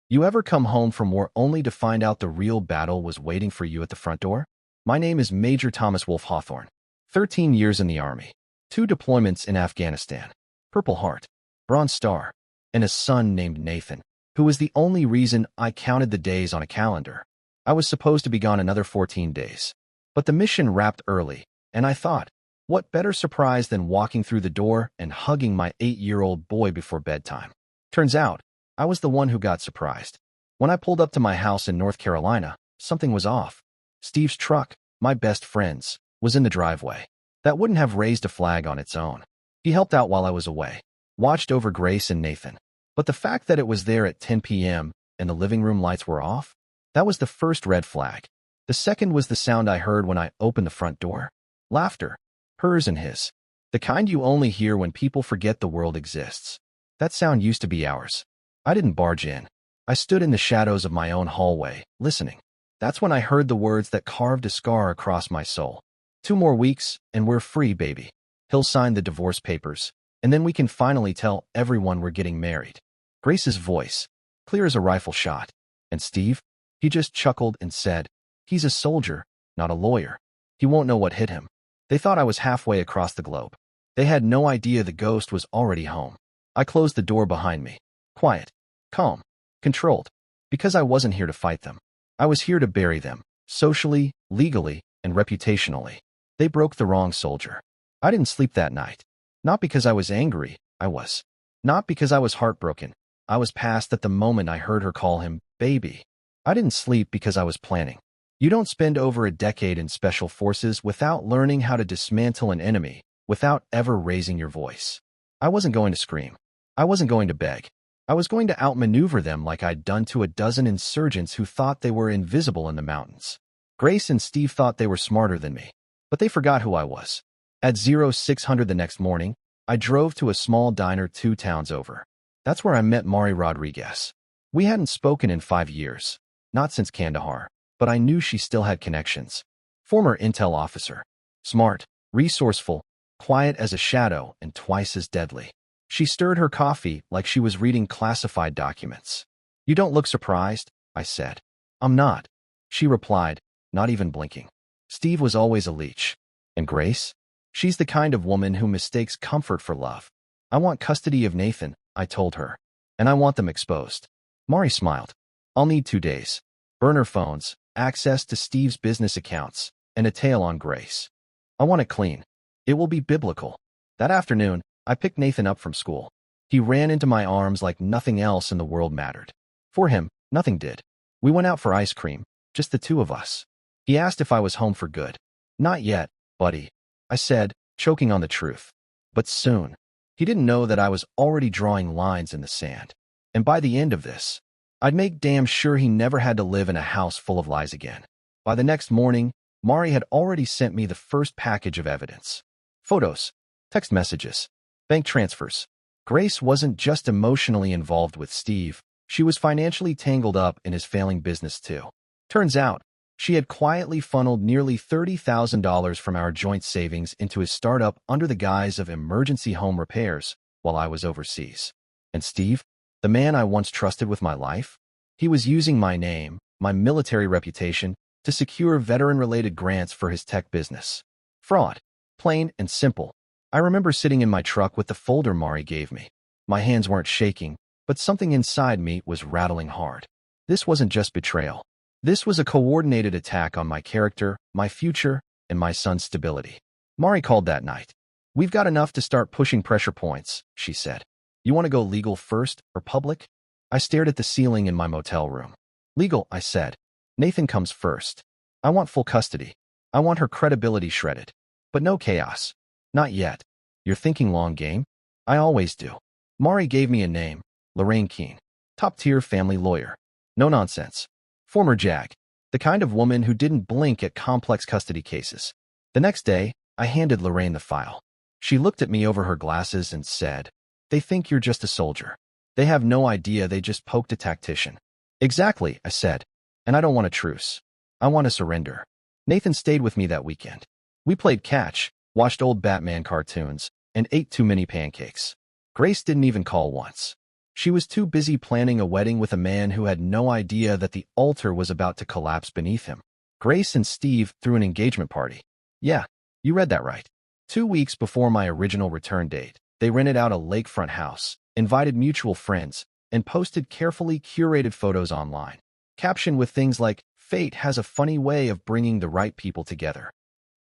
You ever come home from war only to find out the real battle was waiting for you at the front door? My name is Major Thomas Wolfe Hawthorne. 13 years in the Army. 2 deployments in Afghanistan. Purple Heart. Bronze Star. And a son named Nathan, who was the only reason I counted the days on a calendar. I was supposed to be gone another 14 days. But the mission wrapped early, and I thought, what better surprise than walking through the door and hugging my 8-year-old boy before bedtime? Turns out, I was the one who got surprised. When I pulled up to my house in North Carolina, something was off. Steve's truck, my best friend's, was in the driveway. That wouldn't have raised a flag on its own. He helped out while I was away, watched over Grace and Nathan. But the fact that it was there at 10 p.m. and the living room lights were off, that was the first red flag. The second was the sound I heard when I opened the front door. Laughter. Hers and his. The kind you only hear when people forget the world exists. That sound used to be ours. I didn't barge in. I stood in the shadows of my own hallway, listening. That's when I heard the words that carved a scar across my soul. 2 more weeks, and we're free, baby. He'll sign the divorce papers, and then we can finally tell everyone we're getting married. Grace's voice, clear as a rifle shot. And Steve? He just chuckled and said, he's a soldier, not a lawyer. He won't know what hit him. They thought I was halfway across the globe. They had no idea the ghost was already home. I closed the door behind me. Quiet. Calm. Controlled. Because I wasn't here to fight them. I was here to bury them, socially, legally, and reputationally. They broke the wrong soldier. I didn't sleep that night. Not because I was angry, I was. Not because I was heartbroken. I was past at the moment I heard her call him baby. I didn't sleep because I was planning. You don't spend over a decade in special forces without learning how to dismantle an enemy, without ever raising your voice. I wasn't going to scream. I wasn't going to beg. I was going to outmaneuver them like I'd done to a dozen insurgents who thought they were invisible in the mountains. Grace and Steve thought they were smarter than me, but they forgot who I was. At 0600 the next morning, I drove to a small diner 2 towns over. That's where I met Mari Rodriguez. We hadn't spoken in 5 years, not since Kandahar, but I knew she still had connections. Former intel officer. Smart, resourceful, quiet as a shadow, and twice as deadly. She stirred her coffee like she was reading classified documents. You don't look surprised, I said. I'm not, she replied, not even blinking. Steve was always a leech. And Grace? She's the kind of woman who mistakes comfort for love. I want custody of Nathan, I told her. And I want them exposed. Mari smiled. I'll need 2 days. Burner phones, access to Steve's business accounts, and a tail on Grace. I want it clean. It will be biblical. That afternoon, I picked Nathan up from school. He ran into my arms like nothing else in the world mattered. For him, nothing did. We went out for ice cream, just the 2 of us. He asked if I was home for good. Not yet, buddy, I said, choking on the truth. But soon. He didn't know that I was already drawing lines in the sand. And by the end of this, I'd make damn sure he never had to live in a house full of lies again. By the next morning, Mari had already sent me the first package of evidence. Photos, text messages, bank transfers. Grace wasn't just emotionally involved with Steve, she was financially tangled up in his failing business too. Turns out, she had quietly funneled nearly $30,000 from our joint savings into his startup under the guise of emergency home repairs while I was overseas. And Steve, the man I once trusted with my life, he was using my name, my military reputation, to secure veteran-related grants for his tech business. Fraud. Plain and simple. I remember sitting in my truck with the folder Mari gave me. My hands weren't shaking, but something inside me was rattling hard. This wasn't just betrayal. This was a coordinated attack on my character, my future, and my son's stability. Mari called that night. We've got enough to start pushing pressure points, she said. You want to go legal first or public? I stared at the ceiling in my motel room. Legal, I said. Nathan comes first. I want full custody. I want her credibility shredded. But no chaos. Not yet. You're thinking long game? I always do. Mari gave me a name, Lorraine Keene. Top-tier family lawyer. No nonsense. Former JAG. The kind of woman who didn't blink at complex custody cases. The next day, I handed Lorraine the file. She looked at me over her glasses and said, "They think you're just a soldier. They have no idea they just poked a tactician." Exactly, I said. And I don't want a truce. I want a surrender. Nathan stayed with me that weekend. We played catch, watched old Batman cartoons, and ate too many pancakes. Grace didn't even call once. She was too busy planning a wedding with a man who had no idea that the altar was about to collapse beneath him. Grace and Steve threw an engagement party. Yeah, you read that right. 2 weeks before my original return date, they rented out a lakefront house, invited mutual friends, and posted carefully curated photos online, captioned with things like, "Fate has a funny way of bringing the right people together."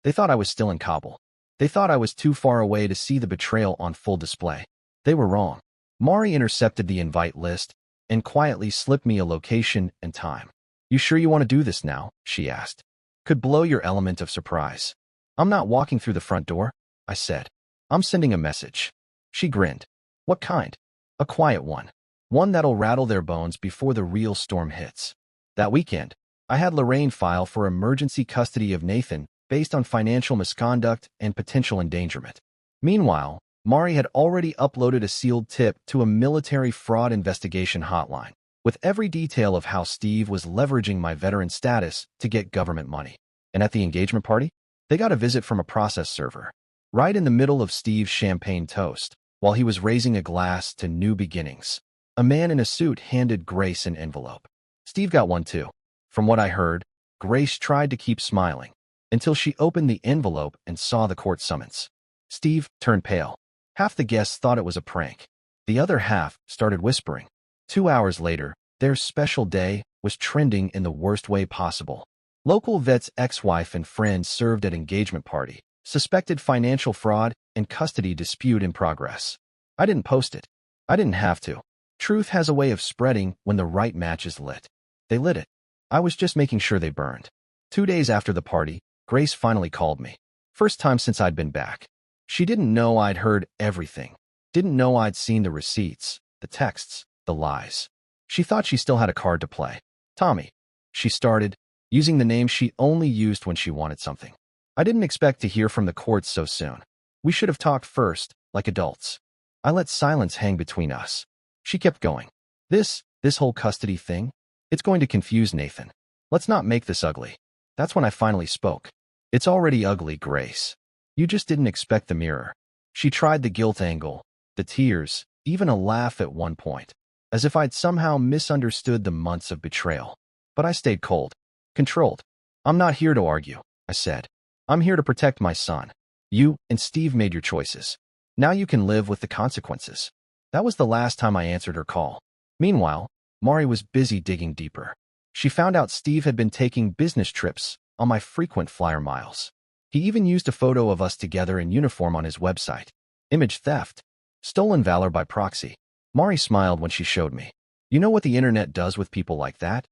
They thought I was still in Kabul. They thought I was too far away to see the betrayal on full display. They were wrong. Mari intercepted the invite list and quietly slipped me a location and time. "You sure you want to do this now?" she asked. "Could blow your element of surprise." "I'm not walking through the front door," I said. "I'm sending a message." She grinned. "What kind?" "A quiet one. One that'll rattle their bones before the real storm hits." That weekend, I had Lorraine file for emergency custody of Nathan based on financial misconduct and potential endangerment. Meanwhile, Mari had already uploaded a sealed tip to a military fraud investigation hotline, with every detail of how Steve was leveraging my veteran status to get government money. And at the engagement party, they got a visit from a process server, right in the middle of Steve's champagne toast, while he was raising a glass to new beginnings. A man in a suit handed Grace an envelope. Steve got one too. From what I heard, Grace tried to keep smiling, until she opened the envelope and saw the court summons. Steve turned pale. Half the guests thought it was a prank. The other half started whispering. 2 hours later, their special day was trending in the worst way possible. Local vet's ex-wife and friends served at engagement party, suspected financial fraud and custody dispute in progress. I didn't post it. I didn't have to. Truth has a way of spreading when the right match is lit. They lit it. I was just making sure they burned. 2 days after the party, Grace finally called me. First time since I'd been back. She didn't know I'd heard everything. Didn't know I'd seen the receipts, the texts, the lies. She thought she still had a card to play. "Tommy," she started, using the name she only used when she wanted something. "I didn't expect to hear from the courts so soon. We should have talked first, like adults." I let silence hang between us. She kept going. This whole custody thing, it's going to confuse Nathan. Let's not make this ugly." That's when I finally spoke. "It's already ugly, Grace. You just didn't expect the mirror." She tried the guilt angle, the tears, even a laugh at one point, as if I'd somehow misunderstood the months of betrayal. But I stayed cold, controlled. "I'm not here to argue," I said. "I'm here to protect my son. You and Steve made your choices. Now you can live with the consequences." That was the last time I answered her call. Meanwhile, Mari was busy digging deeper. She found out Steve had been taking business trips on my frequent flyer miles. He even used a photo of us together in uniform on his website. Image theft. Stolen valor by proxy. Mari smiled when she showed me. "You know what the internet does with people like that?"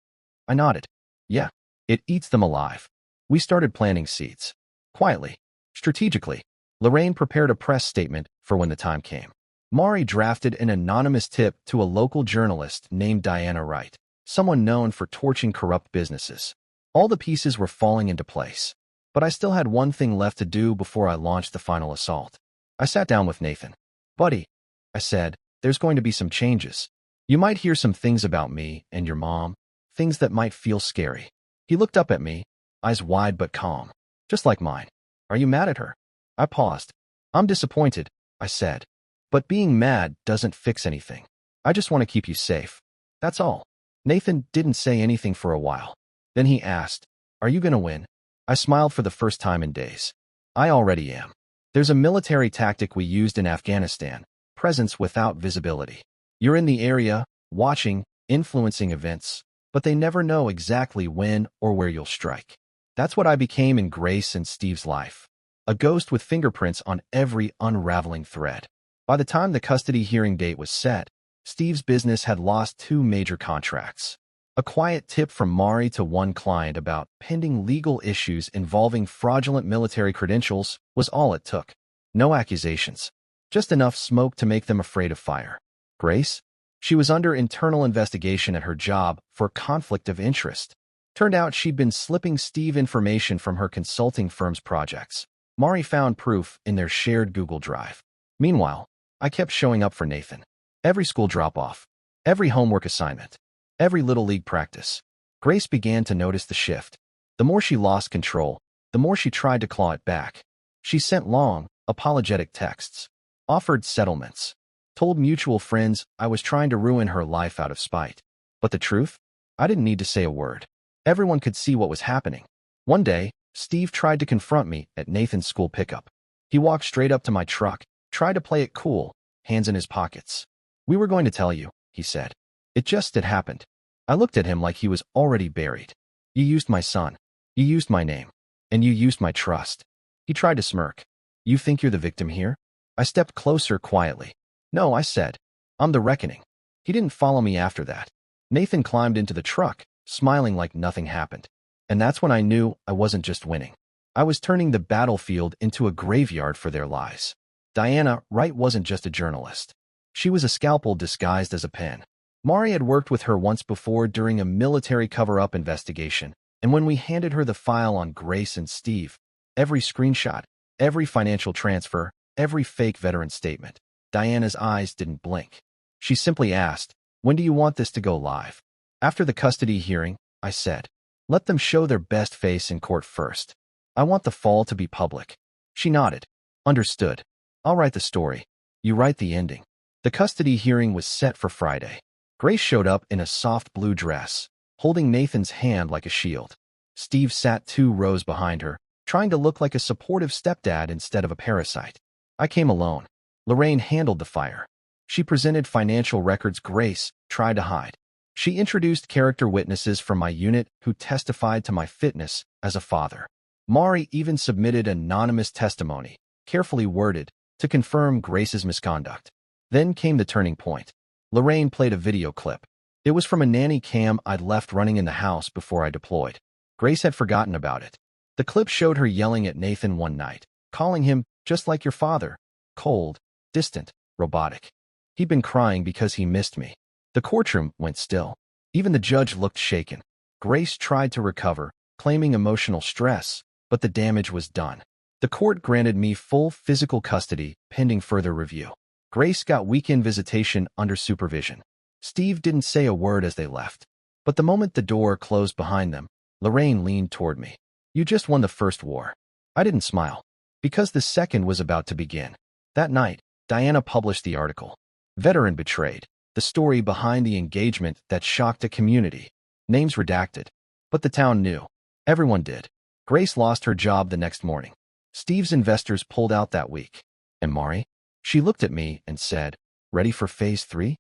I nodded. "Yeah, it eats them alive." We started planting seeds. Quietly, strategically. Lorraine prepared a press statement for when the time came. Mari drafted an anonymous tip to a local journalist named Diana Wright, someone known for torching corrupt businesses. All the pieces were falling into place. But I still had one thing left to do before I launched the final assault. I sat down with Nathan. "Buddy," I said, "there's going to be some changes. You might hear some things about me and your mom, things that might feel scary." He looked up at me, eyes wide but calm, just like mine. "Are you mad at her?" I paused. "I'm disappointed," I said. "But being mad doesn't fix anything. I just want to keep you safe. That's all." Nathan didn't say anything for a while. Then he asked, "Are you going to win?" I smiled for the first time in days. "I already am. There's a military tactic we used in Afghanistan, presence without visibility. You're in the area, watching, influencing events, but they never know exactly when or where you'll strike." That's what I became in Grace and Steve's life. A ghost with fingerprints on every unraveling thread. By the time the custody hearing date was set, Steve's business had lost 2 major contracts. A quiet tip from Mari to one client about pending legal issues involving fraudulent military credentials was all it took. No accusations. Just enough smoke to make them afraid of fire. Grace? She was under internal investigation at her job for conflict of interest. Turned out she'd been slipping Steve information from her consulting firm's projects. Mari found proof in their shared Google Drive. Meanwhile, I kept showing up for Nathan. Every school drop-off, every homework assignment, every Little League practice. Grace began to notice the shift. The more she lost control, the more she tried to claw it back. She sent long, apologetic texts, offered settlements, Told mutual friends I was trying to ruin her life out of spite. But the truth? I didn't need to say a word. Everyone could see what was happening. One day, Steve tried to confront me at Nathan's school pickup. He walked straight up to my truck, tried to play it cool, hands in his pockets. "We were going to tell you," he said. "It just had happened." I looked at him like he was already buried. "You used my son. You used my name. And you used my trust." He tried to smirk. "You think you're the victim here?" I stepped closer quietly. "No," I said. "I'm the reckoning." He didn't follow me after that. Nathan climbed into the truck, smiling like nothing happened. And that's when I knew I wasn't just winning. I was turning the battlefield into a graveyard for their lies. Diana Wright wasn't just a journalist. She was a scalpel disguised as a pen. Mari had worked with her once before during a military cover-up investigation, and when we handed her the file on Grace and Steve, every screenshot, every financial transfer, every fake veteran statement, Diana's eyes didn't blink. She simply asked, "When do you want this to go live?" After the custody hearing, I said, "Let them show their best face in court first. I want the fall to be public." She nodded. "Understood. I'll write the story. You write the ending." The custody hearing was set for Friday. Grace showed up in a soft blue dress, holding Nathan's hand like a shield. Steve sat 2 rows behind her, trying to look like a supportive stepdad instead of a parasite. I came alone. Lorraine handled the fire. She presented financial records Grace tried to hide. She introduced character witnesses from my unit who testified to my fitness as a father. Mari even submitted anonymous testimony, carefully worded, to confirm Grace's misconduct. Then came the turning point. Lorraine played a video clip. It was from a nanny cam I'd left running in the house before I deployed. Grace had forgotten about it. The clip showed her yelling at Nathan one night, calling him just like your father, cold, distant, robotic. He'd been crying because he missed me. The courtroom went still. Even the judge looked shaken. Grace tried to recover, claiming emotional stress, but the damage was done. The court granted me full physical custody pending further review. Grace got weekend visitation under supervision. Steve didn't say a word as they left. But the moment the door closed behind them, Lorraine leaned toward me. "You just won the first war." I didn't smile, because the second was about to begin. That night, Diana published the article, "Veteran Betrayed," the story behind the engagement that shocked a community. Names redacted. But the town knew. Everyone did. Grace lost her job the next morning. Steve's investors pulled out that week. And Mari? She looked at me and said, "Ready for phase 3?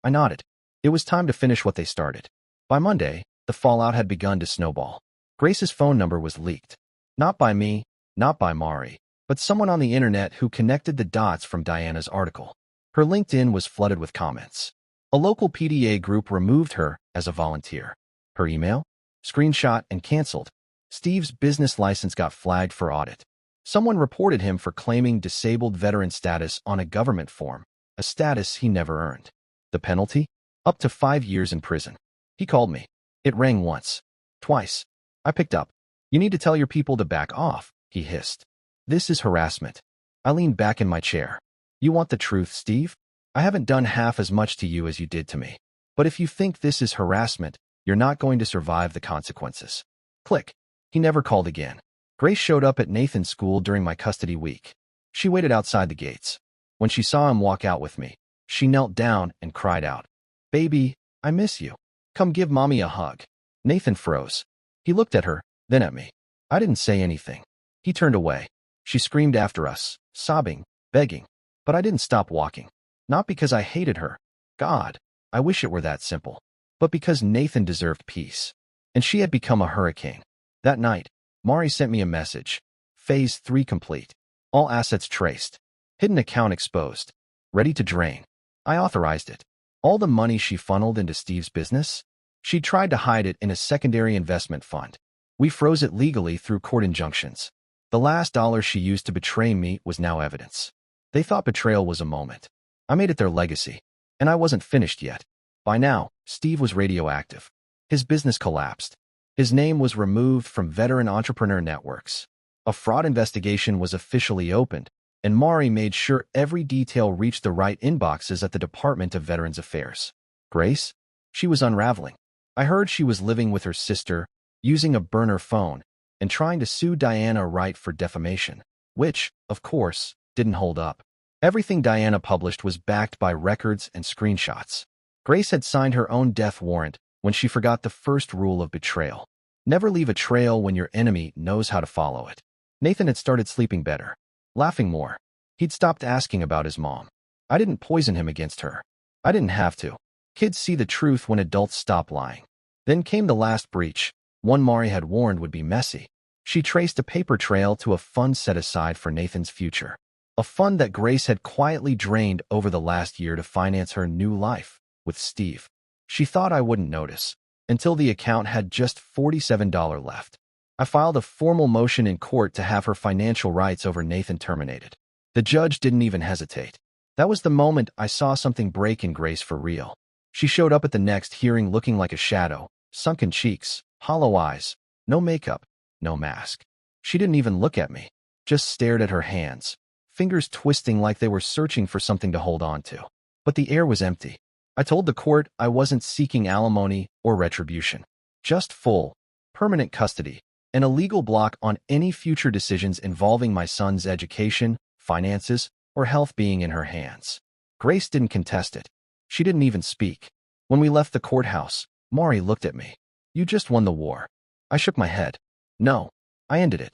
I nodded. It was time to finish what they started. By Monday, the fallout had begun to snowball. Grace's phone number was leaked. Not by me, not by Mari, but someone on the internet who connected the dots from Diana's article. Her LinkedIn was flooded with comments. A local PDA group removed her as a volunteer. Her email? Screenshot and canceled. Steve's business license got flagged for audit. Someone reported him for claiming disabled veteran status on a government form, a status he never earned. The penalty? Up to 5 years in prison. He called me. It rang once. Twice. I picked up. "You need to tell your people to back off," he hissed. "This is harassment." I leaned back in my chair. "You want the truth, Steve? I haven't done half as much to you as you did to me. But if you think this is harassment, you're not going to survive the consequences." Click. He never called again. Grace showed up at Nathan's school during my custody week. She waited outside the gates. When she saw him walk out with me, she knelt down and cried out, "Baby, I miss you. Come give mommy a hug." Nathan froze. He looked at her, then at me. I didn't say anything. He turned away. She screamed after us, sobbing, begging. But I didn't stop walking. Not because I hated her. God, I wish it were that simple. But because Nathan deserved peace. And she had become a hurricane. That night, Mari sent me a message. Phase 3 complete. All assets traced. Hidden account exposed. Ready to drain. I authorized it. All the money she funneled into Steve's business? She tried to hide it in a secondary investment fund. We froze it legally through court injunctions. The last dollar she used to betray me was now evidence. They thought betrayal was a moment. I made it their legacy. And I wasn't finished yet. By now, Steve was radioactive. His business collapsed. His name was removed from veteran entrepreneur networks. A fraud investigation was officially opened, and Mari made sure every detail reached the right inboxes at the Department of Veterans Affairs. Grace? She was unraveling. I heard she was living with her sister, using a burner phone, and trying to sue Diana Wright for defamation, which, of course, didn't hold up. Everything Diana published was backed by records and screenshots. Grace had signed her own death warrant when she forgot the first rule of betrayal. Never leave a trail when your enemy knows how to follow it. Nathan had started sleeping better, laughing more. He'd stopped asking about his mom. I didn't poison him against her. I didn't have to. Kids see the truth when adults stop lying. Then came the last breach, one Mari had warned would be messy. She traced a paper trail to a fund set aside for Nathan's future. A fund that Grace had quietly drained over the last year to finance her new life with Steve. She thought I wouldn't notice, until the account had just $47 left. I filed a formal motion in court to have her financial rights over Nathan terminated. The judge didn't even hesitate. That was the moment I saw something break in Grace for real. She showed up at the next hearing looking like a shadow, sunken cheeks, hollow eyes, no makeup, no mask. She didn't even look at me, just stared at her hands, fingers twisting like they were searching for something to hold on to. But the air was empty. I told the court I wasn't seeking alimony or retribution, just full, permanent custody, and a legal block on any future decisions involving my son's education, finances, or health being in her hands. Grace didn't contest it. She didn't even speak. When we left the courthouse, Mari looked at me. You just won the war. I shook my head. No, I ended it.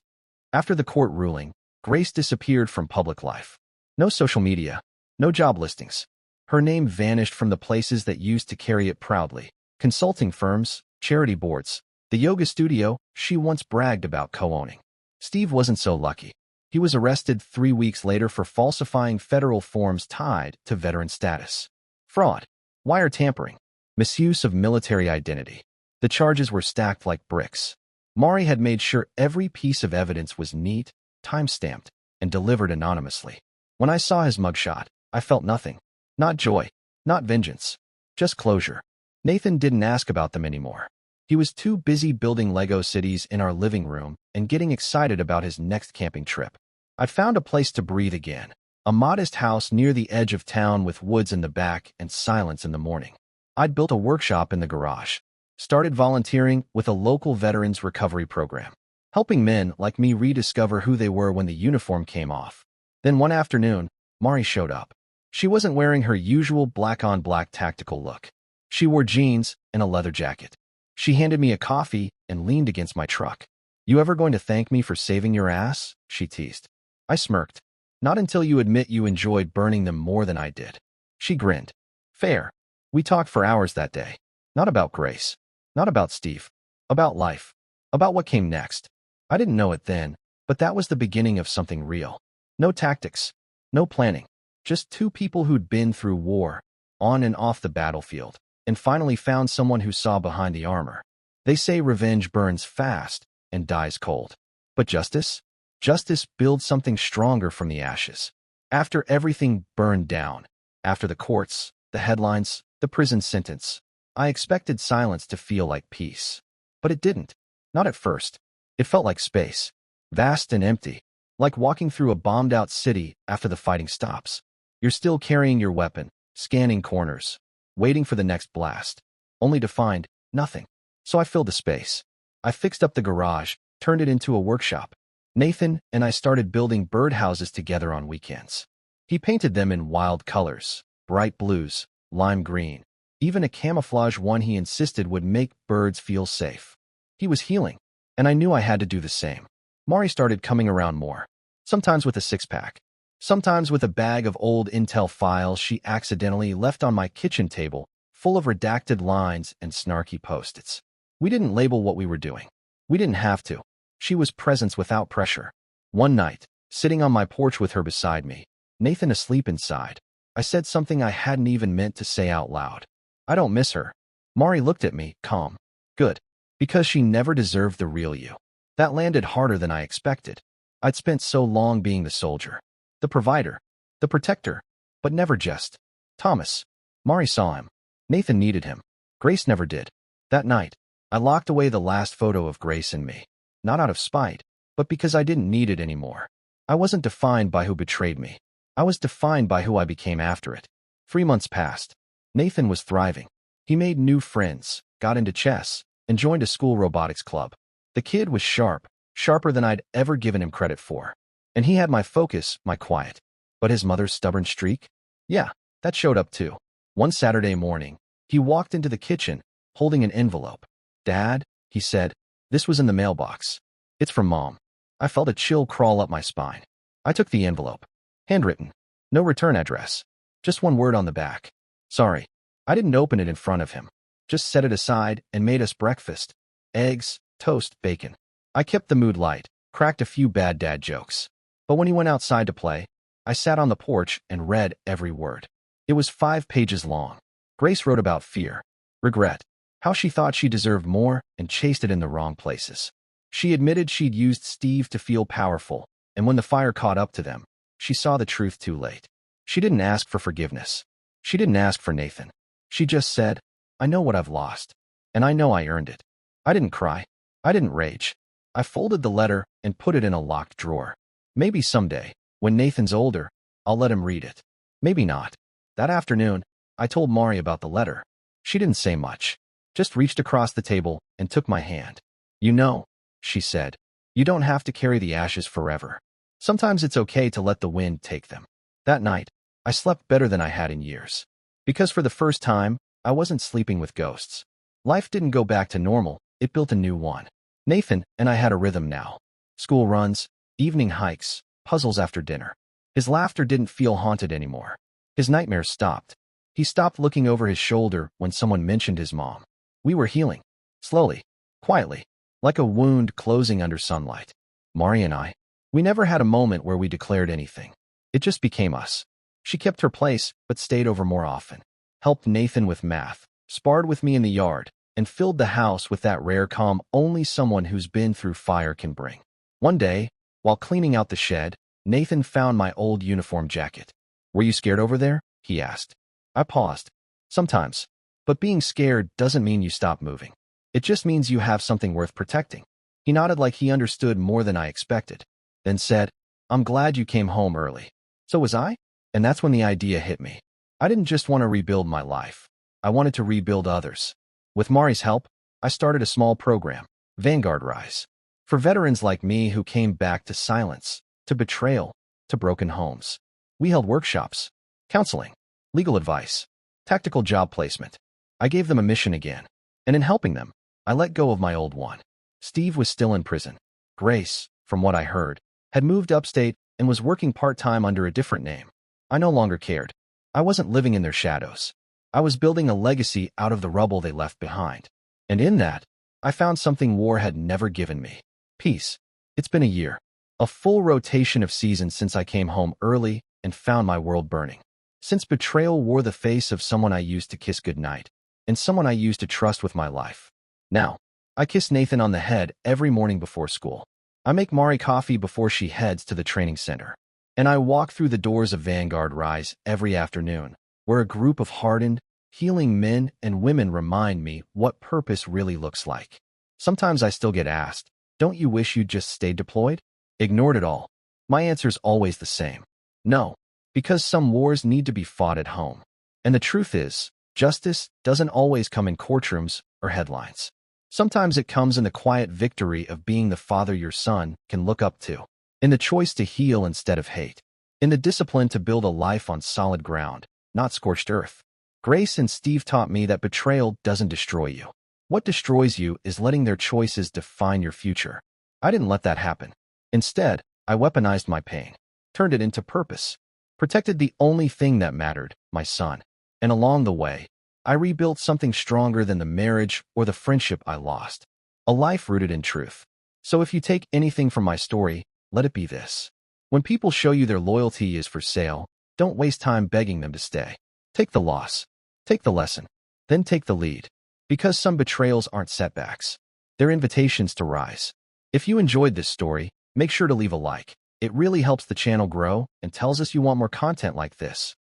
After the court ruling, Grace disappeared from public life. No social media, no job listings. Her name vanished from the places that used to carry it proudly. Consulting firms, charity boards, the yoga studio she once bragged about co-owning. Steve wasn't so lucky. He was arrested 3 weeks later for falsifying federal forms tied to veteran status. Fraud, wire tampering, misuse of military identity. The charges were stacked like bricks. Mari had made sure every piece of evidence was neat, time-stamped, and delivered anonymously. When I saw his mugshot, I felt nothing. Not joy, not vengeance, just closure. Nathan didn't ask about them anymore. He was too busy building Lego cities in our living room and getting excited about his next camping trip. I'd found a place to breathe again, a modest house near the edge of town with woods in the back and silence in the morning. I'd built a workshop in the garage, started volunteering with a local veterans recovery program, helping men like me rediscover who they were when the uniform came off. Then one afternoon, Mari showed up. She wasn't wearing her usual black-on-black tactical look. She wore jeans and a leather jacket. She handed me a coffee and leaned against my truck. You ever going to thank me for saving your ass? She teased. I smirked. Not until you admit you enjoyed burning them more than I did. She grinned. Fair. We talked for hours that day. Not about Grace. Not about Steve. About life. About what came next. I didn't know it then, but that was the beginning of something real. No tactics. No planning. Just two people who'd been through war, on and off the battlefield, and finally found someone who saw behind the armor. They say revenge burns fast and dies cold. But justice? Justice builds something stronger from the ashes. After everything burned down, after the courts, the headlines, the prison sentence, I expected silence to feel like peace. But it didn't. Not at first. It felt like space. Vast and empty. Like walking through a bombed-out city after the fighting stops. You're still carrying your weapon, scanning corners, waiting for the next blast, only to find nothing. So I filled the space. I fixed up the garage, turned it into a workshop. Nathan and I started building birdhouses together on weekends. He painted them in wild colors, bright blues, lime green, even a camouflage one he insisted would make birds feel safe. He was healing, and I knew I had to do the same. Mari started coming around more, sometimes with a six-pack. Sometimes with a bag of old Intel files she accidentally left on my kitchen table, full of redacted lines and snarky post-its. We didn't label what we were doing. We didn't have to. She was presence without pressure. One night, sitting on my porch with her beside me, Nathan asleep inside, I said something I hadn't even meant to say out loud. I don't miss her. Mari looked at me, calm. Good. Because she never deserved the real you. That landed harder than I expected. I'd spent so long being the soldier. The provider, the protector, but never just. Thomas. Mari saw him. Nathan needed him. Grace never did. That night, I locked away the last photo of Grace and me. Not out of spite, but because I didn't need it anymore. I wasn't defined by who betrayed me. I was defined by who I became after it. 3 months passed. Nathan was thriving. He made new friends, got into chess, and joined a school robotics club. The kid was sharp, sharper than I'd ever given him credit for. And he had my focus, my quiet. But his mother's stubborn streak? Yeah, that showed up too. One Saturday morning, he walked into the kitchen, holding an envelope. "Dad," he said, "this was in the mailbox. It's from Mom." I felt a chill crawl up my spine. I took the envelope. Handwritten. No return address. Just one word on the back. "Sorry." I didn't open it in front of him. Just set it aside and made us breakfast. Eggs, toast, bacon. I kept the mood light, cracked a few bad dad jokes. But when he went outside to play, I sat on the porch and read every word. It was 5 pages long. Grace wrote about fear, regret, how she thought she deserved more and chased it in the wrong places. She admitted she'd used Steve to feel powerful, and when the fire caught up to them, she saw the truth too late. She didn't ask for forgiveness. She didn't ask for Nathan. She just said, "I know what I've lost, and I know I earned it." I didn't cry. I didn't rage. I folded the letter and put it in a locked drawer. Maybe someday, when Nathan's older, I'll let him read it. Maybe not. That afternoon, I told Mari about the letter. She didn't say much, just reached across the table and took my hand. "You know," she said, "you don't have to carry the ashes forever. Sometimes it's okay to let the wind take them." That night, I slept better than I had in years. Because for the first time, I wasn't sleeping with ghosts. Life didn't go back to normal, it built a new one. Nathan and I had a rhythm now. School runs, evening hikes, puzzles after dinner. His laughter didn't feel haunted anymore. His nightmares stopped. He stopped looking over his shoulder when someone mentioned his mom. We were healing. Slowly. Quietly. Like a wound closing under sunlight. Mari and I, we never had a moment where we declared anything. It just became us. She kept her place, but stayed over more often. Helped Nathan with math, sparred with me in the yard, and filled the house with that rare calm only someone who's been through fire can bring. One day, while cleaning out the shed, Nathan found my old uniform jacket. "Were you scared over there?" he asked. I paused. "Sometimes. But being scared doesn't mean you stop moving. It just means you have something worth protecting." He nodded like he understood more than I expected, then said, "I'm glad you came home early." So was I? And that's when the idea hit me. I didn't just want to rebuild my life. I wanted to rebuild others. With Mari's help, I started a small program, Vanguard Rise, for veterans like me who came back to silence, to betrayal, to broken homes. We held workshops, counseling, legal advice, tactical job placement. I gave them a mission again, and in helping them, I let go of my old one. Steve was still in prison. Grace, from what I heard, had moved upstate and was working part-time under a different name. I no longer cared. I wasn't living in their shadows. I was building a legacy out of the rubble they left behind. And in that, I found something war had never given me. Peace. It's been a year. A full rotation of seasons since I came home early and found my world burning. Since betrayal wore the face of someone I used to kiss goodnight, and someone I used to trust with my life. Now, I kiss Nathan on the head every morning before school. I make Mari coffee before she heads to the training center. And I walk through the doors of Vanguard Rise every afternoon, where a group of hardened, healing men and women remind me what purpose really looks like. Sometimes I still get asked, "Don't you wish you'd just stayed deployed?" Ignored it all. My answer's always the same. No, because some wars need to be fought at home. And the truth is, justice doesn't always come in courtrooms or headlines. Sometimes it comes in the quiet victory of being the father your son can look up to, in the choice to heal instead of hate, in the discipline to build a life on solid ground, not scorched earth. Grace and Steve taught me that betrayal doesn't destroy you. What destroys you is letting their choices define your future. I didn't let that happen. Instead, I weaponized my pain, turned it into purpose, protected the only thing that mattered, my son. And along the way, I rebuilt something stronger than the marriage or the friendship I lost. A life rooted in truth. So if you take anything from my story, let it be this. When people show you their loyalty is for sale, don't waste time begging them to stay. Take the loss. Take the lesson. Then take the lead. Because some betrayals aren't setbacks. They're invitations to rise. If you enjoyed this story, make sure to leave a like. It really helps the channel grow and tells us you want more content like this.